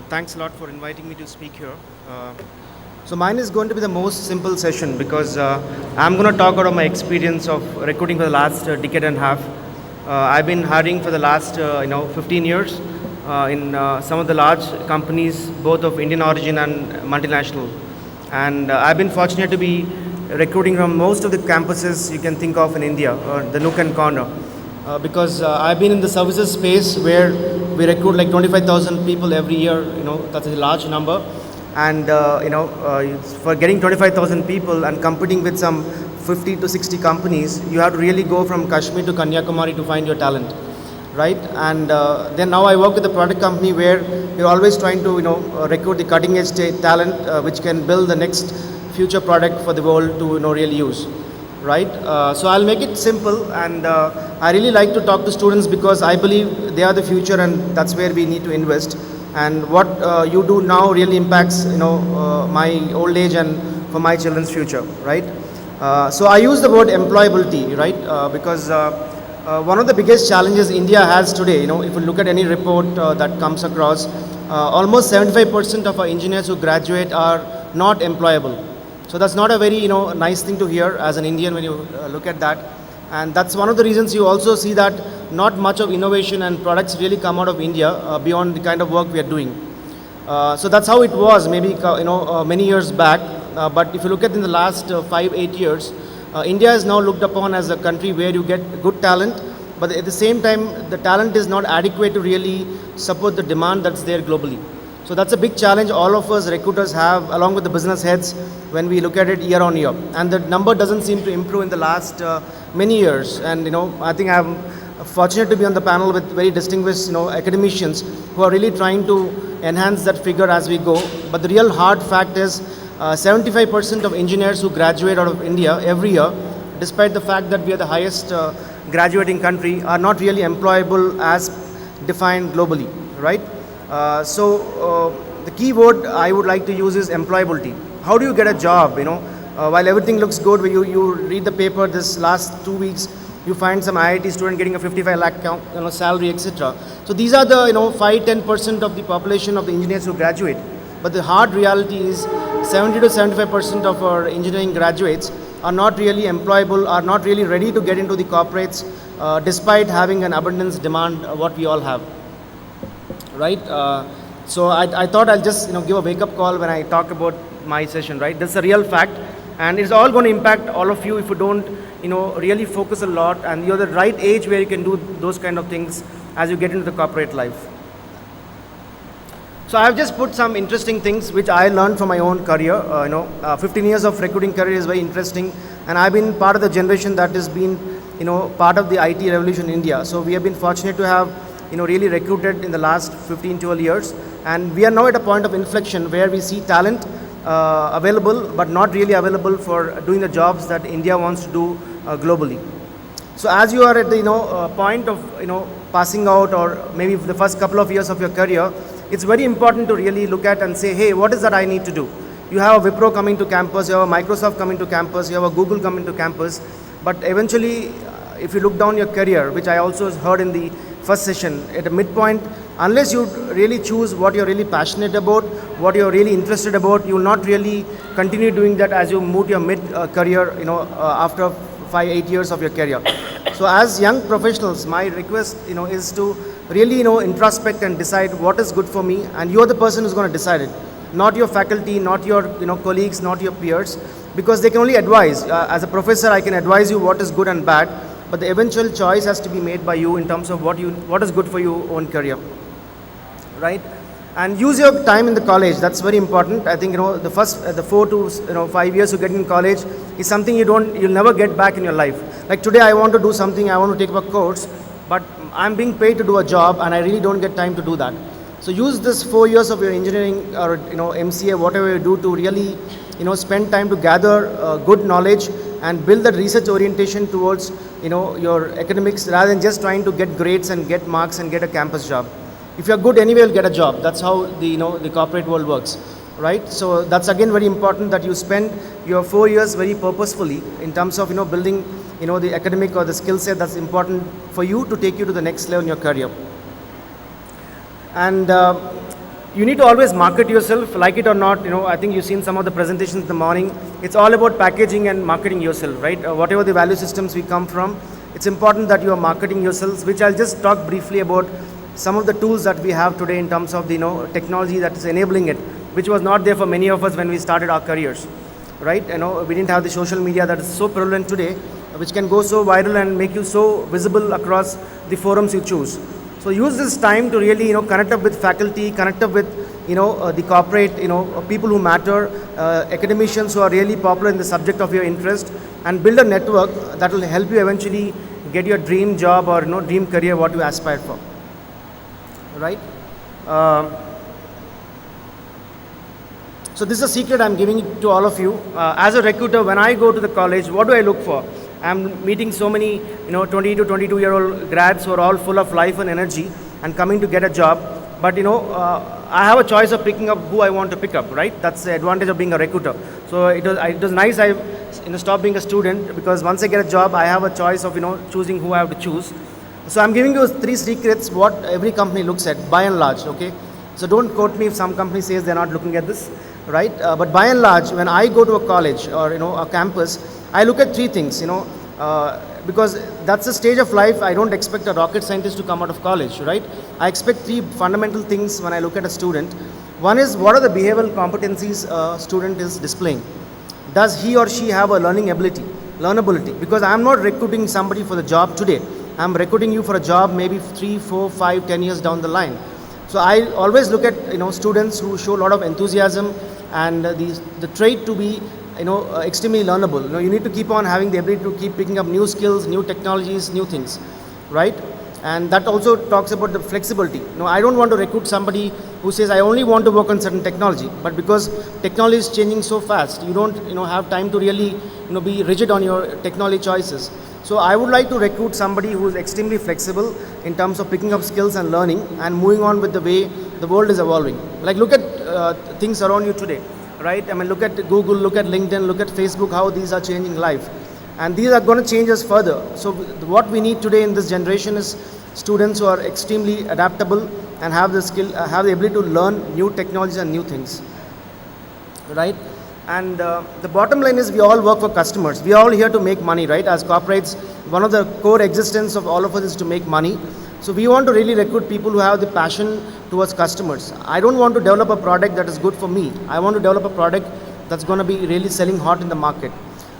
Thanks a lot for inviting me to speak here. Uh, so mine is going to be the most simple session because I'm going to talk out of my experience of recruiting for the last decade and a half. I've been hiring for the last 15 years in some of the large companies, both of Indian origin and multinational. And I've been fortunate to be recruiting from most of the campuses you can think of in India, or the nook and corner. Because I've been in the services space where we recruit like 25,000 people every year. That's a large number, and for getting 25,000 people and competing with some 50 to 60 companies, you have to really go from Kashmir to Kanyakumari to find your talent, right? And then now I work with a product company where we're always trying to recruit the cutting edge talent which can build the next future product for the world to really use, right? So I'll make it simple, and I really like to talk to students because I believe they are the future, and that's where we need to invest. And what you do now really impacts my old age and for my children's future, right? So I use the word employability, right? Because one of the biggest challenges India has today, if you look at any report that comes across, almost 75% of our engineers who graduate are not employable. So that's not a very nice thing to hear as an Indian when you look at that, and that's one of the reasons you also see that not much of innovation and products really come out of India beyond the kind of work we are doing. So that's how it was maybe many years back. But if you look at in the last 5-8 years, India is now looked upon as a country where you get good talent, but at the same time the talent is not adequate to really support the demand that's there globally. So that's a big challenge all of us recruiters have, along with the business heads, when we look at it year on year. And the number doesn't seem to improve in the last many years. And I think I'm fortunate to be on the panel with very distinguished academicians who are really trying to enhance that figure as we go. But the real hard fact is 75% of engineers who graduate out of India every year, despite the fact that we are the highest graduating country, are not really employable as defined globally, right? The key word I would like to use is employability. How do you get a job? While everything looks good, when you read the paper this last 2 weeks, you find some IIT student getting a 55 lakh salary, etc. So these are the 5-10% of the population of the engineers who graduate. But the hard reality is 70 to 75% of our engineering graduates are not really employable, are not really ready to get into the corporates, despite having an abundance demand what we all have. Right? So I thought I'll just give a wake-up call when I talk about my session, right? That's a real fact, and it's all going to impact all of you if you don't really focus a lot, and you're the right age where you can do those kind of things as you get into the corporate life. So I've just put some interesting things which I learned from my own career. 15 years of recruiting career is very interesting, and I've been part of the generation that has been part of the IT revolution in India. So we have been fortunate to have really recruited in the last 15-12 years, and we are now at a point of inflection where we see talent available but not really available for doing the jobs that India wants to do globally. So as you are at the point of passing out, or maybe the first couple of years of your career, it's very important to really look at and say, hey, what is that I need to do? You have a Wipro coming to campus, you have a Microsoft coming to campus, you have a Google coming to campus, but eventually if you look down your career, which I also heard in the first session, at a midpoint, unless you really choose what you're really passionate about, what you're really interested about, you will not really continue doing that as you move your mid-career, after 5-8 years of your career. So as young professionals, my request, is to really, introspect and decide what is good for me, and you're the person who's going to decide it. Not your faculty, not your, colleagues, not your peers, because they can only advise. As a professor, I can advise you what is good and bad, but the eventual choice has to be made by you in terms of what is good for your own career, right? And use your time in the college. That's very important. I think the 4 to 5 years you get in college is something you'll never get back in your life. Like today, I want to do something. I want to take up a course, but I'm being paid to do a job, and I really don't get time to do that. So use this 4 years of your engineering or MCA, whatever you do, to really spend time to gather good knowledge and build that research orientation towards your academics, rather than just trying to get grades and get marks and get a campus job. If you're good anyway, you'll get a job. That's how the corporate world works, right? So that's again very important that you spend your 4 years very purposefully in terms of building the academic or the skill set that's important for you to take you to the next level in your career. And You need to always market yourself, like it or not. I think you've seen some of the presentations in the morning. It's all about packaging and marketing yourself, right? Whatever the value systems we come from, it's important that you are marketing yourselves, which I'll just talk briefly about some of the tools that we have today in terms of the technology that is enabling it, which was not there for many of us when we started our careers, right? We didn't have the social media that is so prevalent today, which can go so viral and make you so visible across the forums you choose. So use this time to really connect up with faculty, connect up with the corporate, people who matter, academicians who are really popular in the subject of your interest, and build a network that will help you eventually get your dream job or dream career, what you aspire for, right? So this is a secret I'm giving it to all of you. As a recruiter, when I go to the college, what do I look for? I'm meeting so many 20 to 22-year-old grads who are all full of life and energy and coming to get a job. But I have a choice of picking up who I want to pick up, right? That's the advantage of being a recruiter. So it was nice I stopped being a student, because once I get a job, I have a choice of choosing who I have to choose. So I'm giving you 3 secrets what every company looks at, by and large, okay? So don't quote me if some company says they're not looking at this, right? But by and large, when I go to a college or a campus, I look at 3 things, because that's the stage of life. I don't expect a rocket scientist to come out of college, right? I expect 3 fundamental things when I look at a student. One is, what are the behavioral competencies a student is displaying? Does he or she have a learnability? Because I'm not recruiting somebody for the job today. I'm recruiting you for a job maybe 3, 4, 5, 10 years down the line. So I always look at students who show a lot of enthusiasm and the trait to be extremely learnable. You need to keep on having the ability to keep picking up new skills, new technologies, new things, right? And that also talks about the flexibility. I don't want to recruit somebody who says I only want to work on certain technology, but because technology is changing so fast, you don't have time to really be rigid on your technology choices. So I would like to recruit somebody who is extremely flexible in terms of picking up skills and learning and moving on with the way the world is evolving. Like, look at things around you today, right? I mean, look at Google, look at LinkedIn, look at Facebook, how these are changing life. And these are going to change us further. So what we need today in this generation is students who are extremely adaptable and have the skill, have the ability to learn new technologies and new things, right? And the bottom line is, we all work for customers. We are all here to make money, right? As corporates, one of the core existence of all of us is to make money. So we want to really recruit people who have the passion towards customers. I don't want to develop a product that is good for me. I want to develop a product that's going to be really selling hot in the market.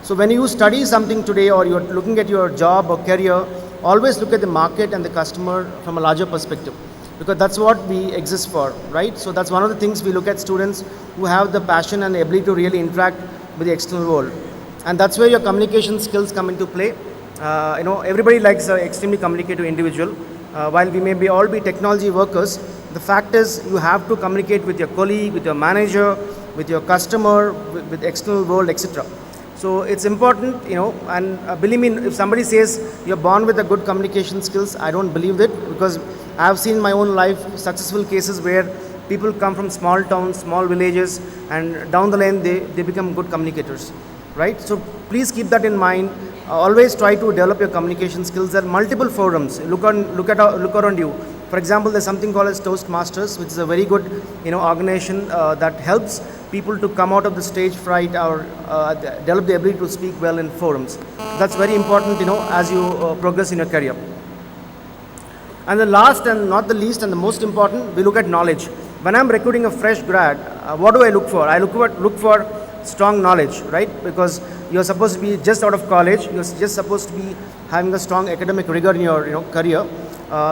So when you study something today, or you're looking at your job or career, always look at the market and the customer from a larger perspective, because that's what we exist for, right? So that's one of the things we look at, students who have the passion and the ability to really interact with the external world. And that's where your communication skills come into play. Everybody likes an extremely communicative individual. While we may all be technology workers, the fact is you have to communicate with your colleague, with your manager, with your customer, with the external world, etc. So it's important, and believe me, if somebody says you're born with a good communication skills, I don't believe it, because I've seen in my own life successful cases where people come from small towns, small villages, and down the line they become good communicators, right? So please keep that in mind. Always try to develop your communication skills. There are multiple forums. Look around you. For example, there's something called as Toastmasters, which is a very good organization that helps people to come out of the stage fright or develop the ability to speak well in forums. That's very important, as you progress in your career. And the last and not the least and the most important, we look at knowledge. When I'm recruiting a fresh grad, what do I look for? I look for strong knowledge, right? Because you're supposed to be just out of college, you're just supposed to be having a strong academic rigor in your career.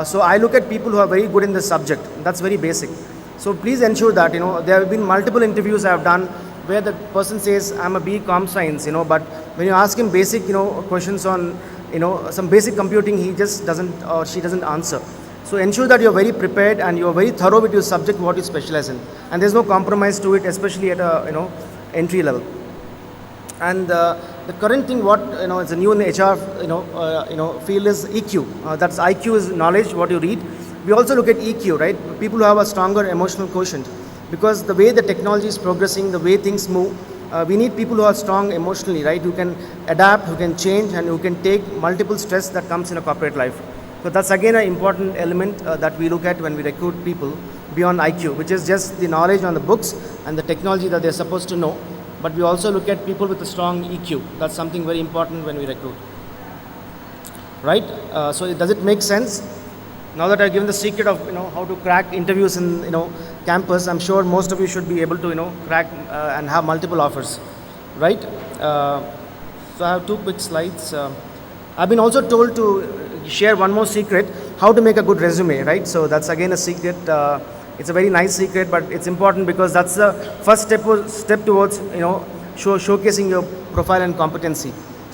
So I look at people who are very good in the subject. That's very basic. So please ensure that, there have been multiple interviews I have done where the person says, I'm a BE Comp Science, but when you ask him basic, questions on, some basic computing, he just doesn't, or she doesn't answer. So ensure that you're very prepared and you're very thorough with your subject, what you specialize in. And there's no compromise to it, especially at a, entry level. And the current thing, what it's a new in the HR field is EQ. That's IQ is knowledge, what you read. We also look at EQ, right? People who have a stronger emotional quotient, because the way the technology is progressing, the way things move, we need people who are strong emotionally, right? Who can adapt, who can change, and who can take multiple stress that comes in a corporate life. So that's again an important element that we look at when we recruit people beyond IQ, which is just the knowledge on the books and the technology that they're supposed to know. But we also look at people with a strong EQ. That's something very important when we recruit. Right? So does it make sense? Now that I've given the secret of how to crack interviews in campus, I'm sure most of you should be able to crack and have multiple offers, right? So I have two quick slides. I've been also told to share one more secret: how to make a good resume, right? So that's again a secret. It's a very nice secret, but it's important because that's the first step towards showcasing your profile and competency.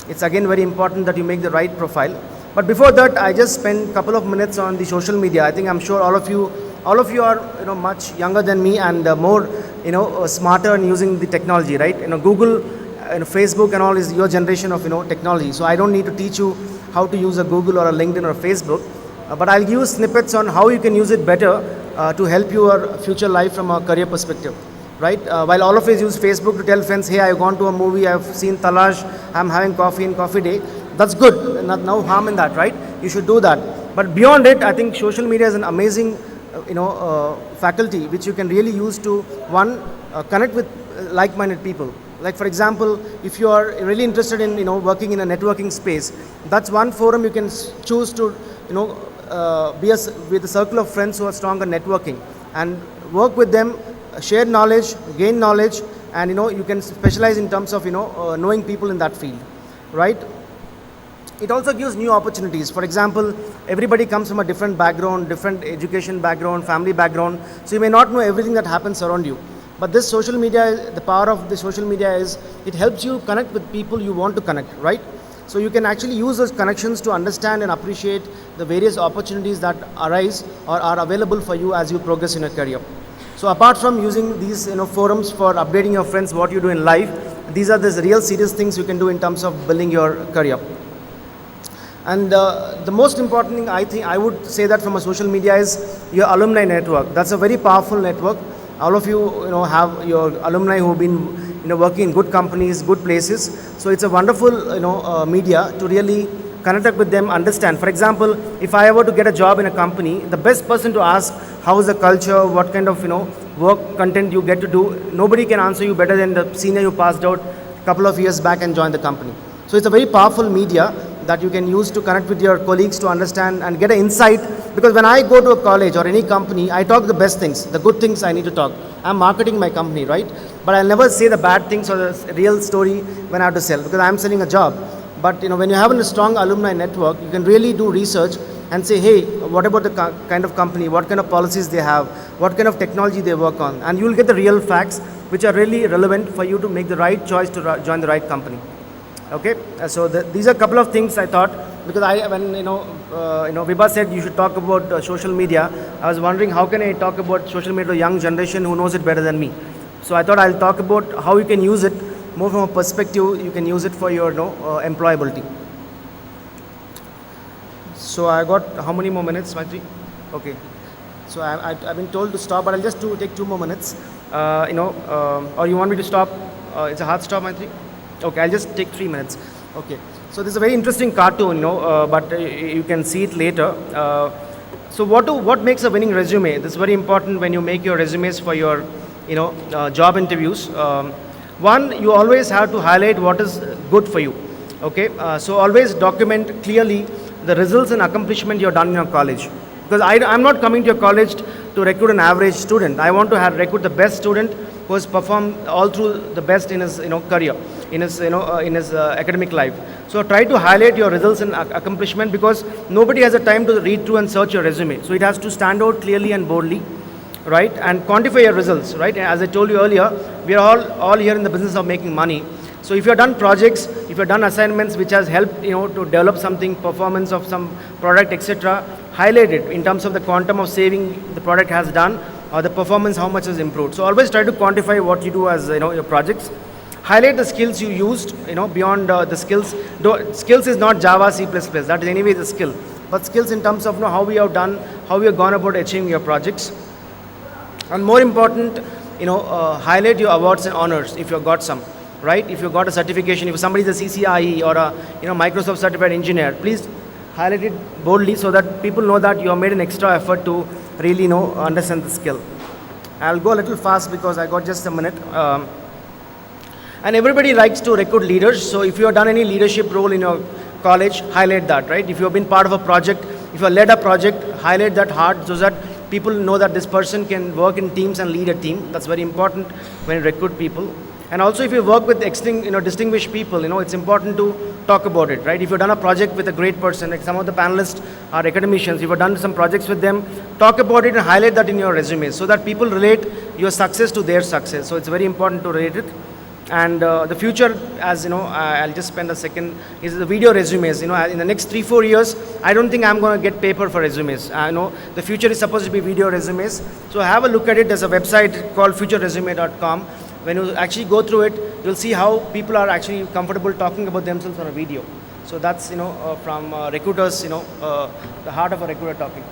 It's again very important that you make the right profile. But before that, I just spent a couple of minutes on the social media. I think I'm sure all of you are much younger than me and more smarter in using the technology, right? Google, Facebook, and all is your generation of technology. So I don't need to teach you how to use a Google or a LinkedIn or a Facebook, but I'll give you snippets on how you can use it better to help your future life from a career perspective. Right? While all of us use Facebook to tell friends, hey, I've gone to a movie, I've seen Talash, I'm having coffee in Coffee Day. That's good. No harm in that, right? You should do that. But beyond it, I think social media is an amazing, faculty which you can really use to connect with like-minded people. Like for example, if you are really interested in working in a networking space, that's one forum you can choose to be with a circle of friends who are strong on networking and work with them. Share knowledge, gain knowledge, and you can specialize in terms of knowing people in that field, right? It also gives new opportunities. For example, everybody comes from a different background, different education background, family background, so you may not know everything that happens around you. But this social media, the power of the social media is it helps you connect with people you want to connect, right? So you can actually use those connections to understand and appreciate the various opportunities that arise or are available for you as you progress in your career. So apart from using these forums for updating your friends what you do in life, these are the real serious things you can do in terms of building your career. And the most important thing I think I would say that from a social media is your alumni network. That's a very powerful network. All of you have your alumni who've been working in good companies, good places. So it's a wonderful media to really connect with them, understand. For example, if I were to get a job in a company, the best person to ask how is the culture, what kind of work content you get to do, nobody can answer you better than the senior you passed out a couple of years back and joined the company. So it's a very powerful media that you can use to connect with your colleagues to understand and get an insight, because when I go to a college or any company, I talk the best things, the good things I need to talk. I'm marketing my company, right? But I'll never say the bad things or the real story when I have to sell, because I'm selling a job. But when you have a strong alumni network, you can really do research and say, hey, what about the kind of company, what kind of policies they have, what kind of technology they work on, and you will get the real facts which are really relevant for you to make the right choice to join the right company. Okay, so these are a couple of things I thought, because when Vibha said you should talk about social media, I was wondering how can I talk about social media to a young generation who knows it better than me. So I thought I'll talk about how you can use it more from a perspective you can use it for your employability. So I got how many more minutes, Maitri? Okay. So I've been told to stop, but I'll just take 2 more minutes. Or you want me to stop? It's a hard stop, Maitri? Okay, I'll just take 3 minutes. Okay. So this is a very interesting cartoon, but you can see it later. So what makes a winning resume? This is very important when you make your resumes for your, job interviews. One, you always have to highlight what is good for you. Okay. So always document clearly the results and accomplishment you've done in your college. Because I'm not coming to your college to recruit an average student. I want to recruit the best student who has performed all through the best in his career, in his academic life. So try to highlight your results and accomplishment, because nobody has a time to read through and search your resume. So it has to stand out clearly and boldly, right? And quantify your results, right? As I told you earlier, we are all here in the business of making money. So if you have done projects, if you have done assignments which has helped to develop something, performance of some product, etc., highlight it in terms of the quantum of saving the product has done, or the performance, how much has improved. So always try to quantify what you do as your projects. Highlight the skills you used, beyond the skills. Skills is not Java, C++. That is anyway the skill. But skills in terms of how we have done, how we have gone about achieving your projects. And more important, highlight your awards and honors if you've got some. Right? If you got a certification, if somebody is a CCIE or a Microsoft certified engineer, please highlight it boldly so that people know that you have made an extra effort to really understand the skill. I'll go a little fast because I got just a minute. And everybody likes to recruit leaders. So if you have done any leadership role in your college, highlight that, right? If you have been part of a project, if you have led a project, highlight that hard so that people know that this person can work in teams and lead a team. That's very important when you recruit people. And also if you work with distinguished people, it's important to talk about it, right? If you've done a project with a great person, like some of the panelists are academicians, if you've done some projects with them, talk about it and highlight that in your resume so that people relate your success to their success. So it's very important to relate it. And the future, as I'll just spend a second, is the video resumes. In the next 3-4 years, I don't think I'm going to get paper for resumes. I know the future is supposed to be video resumes. So have a look at it. There's a website called futureresume.com. When you actually go through it, you'll see how people are actually comfortable talking about themselves on a video. So that's, from recruiters, the heart of a recruiter talking.